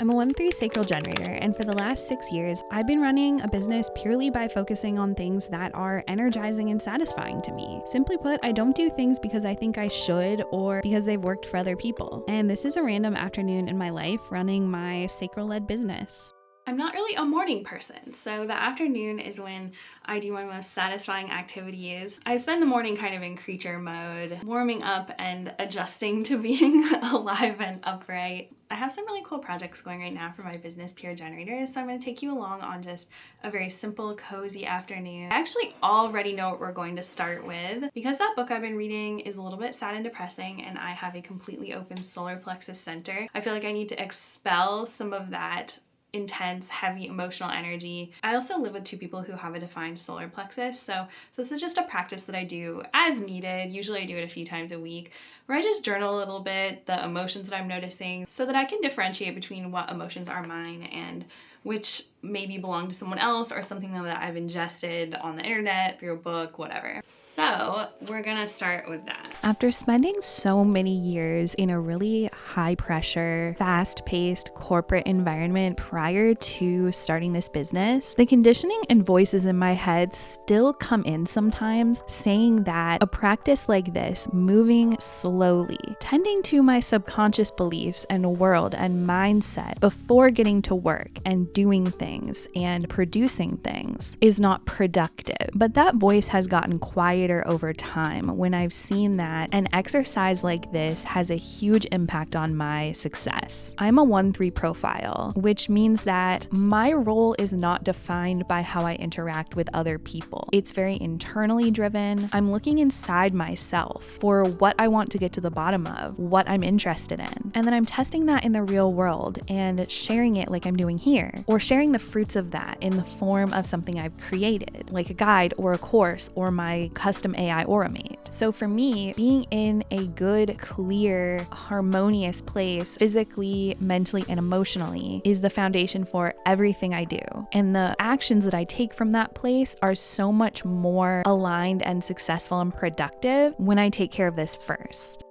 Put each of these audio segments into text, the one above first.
I'm a 1-3 Sacral Generator, and for the last 6 years, I've been running a business purely by focusing on things that are energizing and satisfying to me. Simply put, I don't do things because I think I should or because they've worked for other people. And this is a random afternoon in my life running my sacral-led business. I'm not really a morning person, so the afternoon is when I do my most satisfying activities. I spend the morning kind of in creature mode, warming up and adjusting to being alive and upright. I have some really cool projects going right now for my business, Pure Generators, so I'm going to take you along on just a very simple, cozy afternoon. I actually already know what we're going to start with. Because that book I've been reading is a little bit sad and depressing, and I have a completely open Solar Plexus center, I feel like I need to expel some of that intense, heavy emotional energy. I also live with 2 people who have a defined solar plexus, so this is just a practice that I do as needed. Usually I do it a few times a week, where I just journal a little bit, the emotions that I'm noticing, so that I can differentiate between what emotions are mine and which maybe belong to someone else or something that I've ingested on the internet, through a book, whatever. So we're gonna start with that. After spending so many years in a really high pressure, fast paced corporate environment prior to starting this business, the conditioning and voices in my head still come in sometimes, saying that a practice like this, moving slowly, tending to my subconscious beliefs and world and mindset before getting to work and doing things and producing things, is not productive. But that voice has gotten quieter over time when I've seen that an exercise like this has a huge impact on my success. I'm a 1-3 profile, which means that my role is not defined by how I interact with other people. It's very internally driven. I'm looking inside myself for what I want to get to the bottom of, what I'm interested in. And then I'm testing that in the real world and sharing it like I'm doing here, or sharing the fruits of that in the form of something I've created, like a guide or a course or my custom AI Aura Mate. So for me, being in a good, clear, harmonious place physically, mentally, and emotionally is the foundation for everything I do. And the actions that I take from that place are so much more aligned and successful and productive when I take care of this first.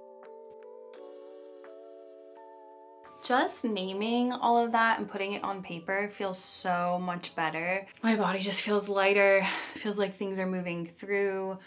Just naming all of that and putting it on paper feels so much better. My body just feels lighter, feels like things are moving through.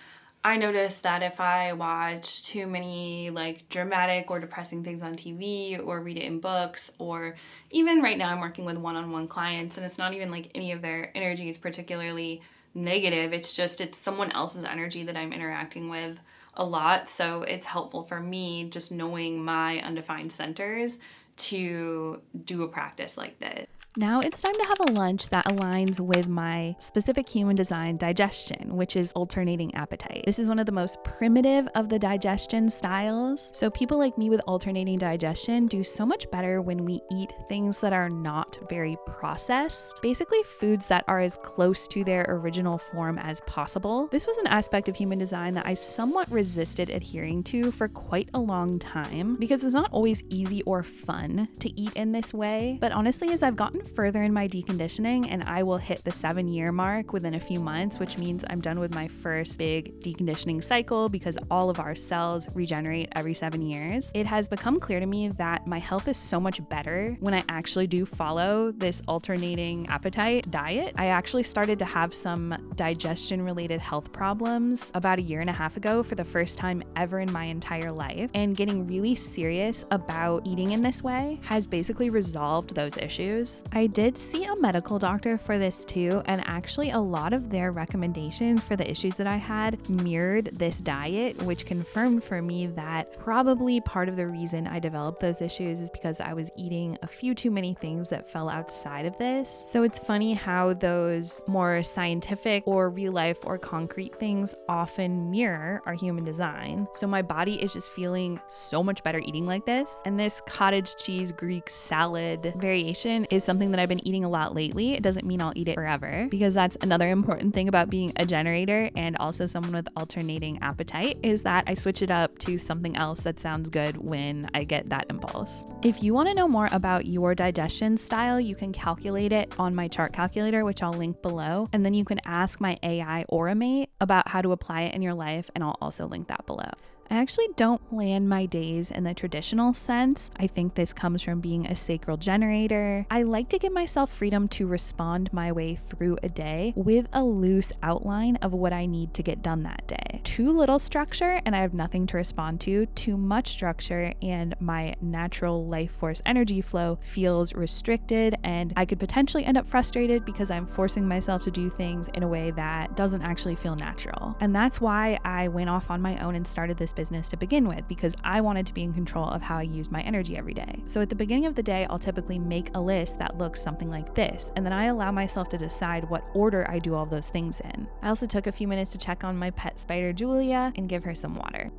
I notice that if I watch too many dramatic or depressing things on TV or read it in books, or even right now I'm working with one-on-one clients and it's not even like any of their energy is particularly negative, it's someone else's energy that I'm interacting with a lot. So it's helpful for me just knowing my undefined centers to do a practice like this. Now it's time to have a lunch that aligns with my specific human design digestion, which is alternating appetite. This is one of the most primitive of the digestion styles. So people like me with alternating digestion do so much better when we eat things that are not very processed, basically foods that are as close to their original form as possible. This was an aspect of human design that I somewhat resisted adhering to for quite a long time because it's not always easy or fun to eat in this way. But honestly, as I've gotten further in my deconditioning, and I will hit the 7-year mark within a few months, which means I'm done with my first big deconditioning cycle because all of our cells regenerate every 7 years. It has become clear to me that my health is so much better when I actually do follow this alternating appetite diet. I actually started to have some digestion related health problems about 1.5 years ago for the first time ever in my entire life, and getting really serious about eating in this way has basically resolved those issues. I did see a medical doctor for this too, and actually a lot of their recommendations for the issues that I had mirrored this diet, which confirmed for me that probably part of the reason I developed those issues is because I was eating a few too many things that fell outside of this. So it's funny how those more scientific or real life or concrete things often mirror our human design. So my body is just feeling so much better eating like this. And this cottage cheese Greek salad variation is something that I've been eating a lot lately. It doesn't mean I'll eat it forever, because that's another important thing about being a generator and also someone with alternating appetite, is that I switch it up to something else that sounds good when I get that impulse. If you want to know more about your digestion style, you can calculate it on my chart calculator, which I'll link below, and then you can ask my AI Aura Mate about how to apply it in your life, and I'll also link that below. I actually don't plan my days in the traditional sense. I think this comes from being a sacral generator. I like to give myself freedom to respond my way through a day with a loose outline of what I need to get done that day. Too little structure and I have nothing to respond to. Too much structure and my natural life force energy flow feels restricted, and I could potentially end up frustrated because I'm forcing myself to do things in a way that doesn't actually feel natural. And that's why I went off on my own and started this business to begin with, because I wanted to be in control of how I used my energy every day. So at the beginning of the day, I'll typically make a list that looks something like this, and then I allow myself to decide what order I do all those things in. I also took a few minutes to check on my pet spider Julia and give her some water.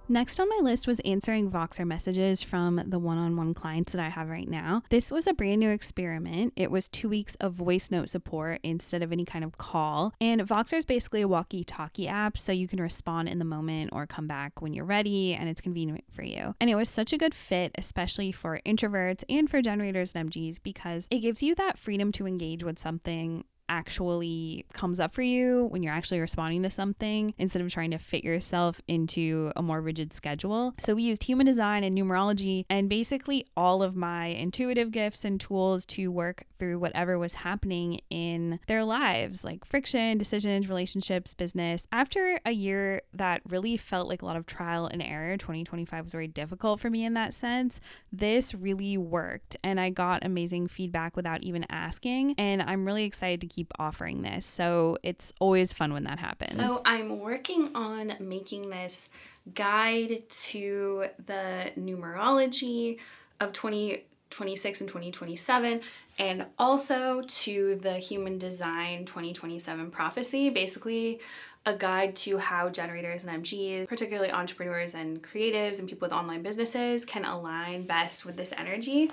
Next on my list was answering Voxer messages from the one-on-one clients that I have right now. This was a brand new experiment. It was 2 weeks of voice note support instead of any kind of call. And Voxer is basically a walkie-talkie app, so you can respond in the moment or come back when you're ready, and it's convenient for you. And it was such a good fit, especially for introverts and for generators and MGs, because it gives you that freedom to engage with something actually comes up for you when you're actually responding to something instead of trying to fit yourself into a more rigid schedule. So we used human design and numerology and basically all of my intuitive gifts and tools to work through whatever was happening in their lives, like friction, decisions, relationships, business. After a year that really felt like a lot of trial and error, 2025 was very difficult for me in that sense. This really worked and I got amazing feedback without even asking, and I'm really excited to keep offering this. So it's always fun when that happens. So I'm working on making this guide to the numerology of 2026 and 2027, and also to the human design 2027 prophecy, basically a guide to how generators and MGs, particularly entrepreneurs and creatives and people with online businesses, can align best with this energy.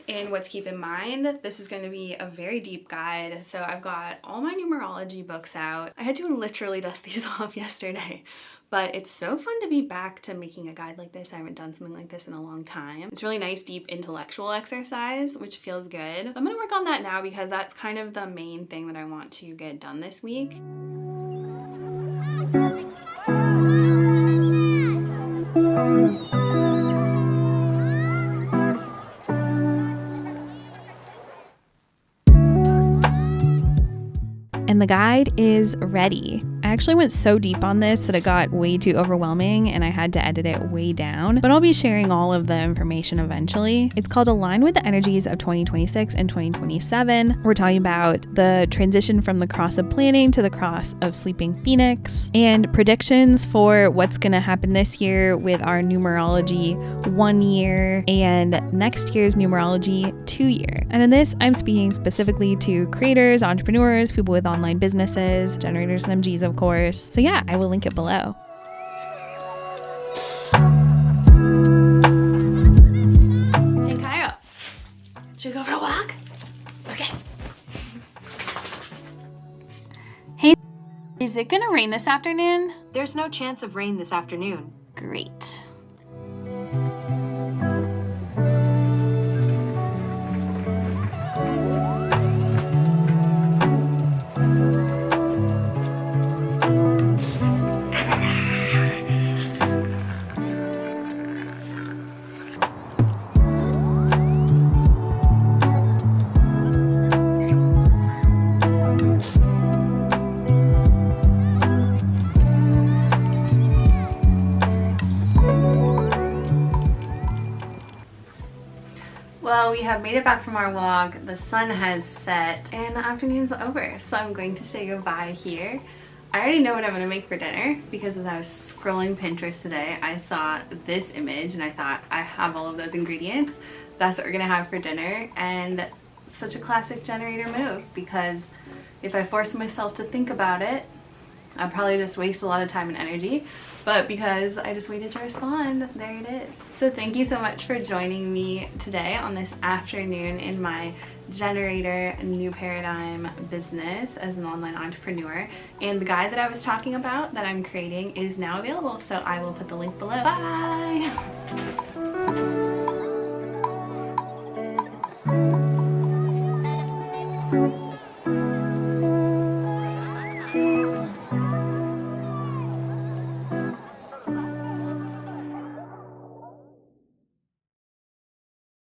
And what to keep in mind, this is going to be a very deep guide. So I've got all my numerology books out. I had to literally dust these off yesterday, but it's so fun to be back to making a guide like this. I haven't done something like this in a long time. It's really nice, deep intellectual exercise, which feels good. So I'm going to work on that now because that's kind of the main thing that I want to get done this week. And the guide is ready. I actually went so deep on this that it got way too overwhelming and I had to edit it way down, but I'll be sharing all of the information eventually. It's called Align with the Energies of 2026 and 2027. We're talking about the transition from the cross of planning to the cross of sleeping phoenix and predictions for what's going to happen this year with our numerology 1 year and next year's numerology 2 year. And in this, I'm speaking specifically to creators, entrepreneurs, people with online businesses, generators and MGs, of course. So yeah, I will link it below. Hey Kyle, should we go for a walk? Okay. Hey, is it gonna rain this afternoon? There's no chance of rain this afternoon. Great. Well, we have made it back from our walk. The sun has set and the afternoon's over, so I'm going to say goodbye here. I already know what I'm going to make for dinner because as I was scrolling Pinterest today, I saw this image and I thought, I have all of those ingredients. That's what we're going to have for dinner, and such a classic generator move because if I force myself to think about it, I'll probably just waste a lot of time and energy, but because I just waited to respond, there it is. So thank you so much for joining me today on this afternoon in my generator new paradigm business as an online entrepreneur. And the guide that I was talking about that I'm creating is now available, so I will put the link below. Bye!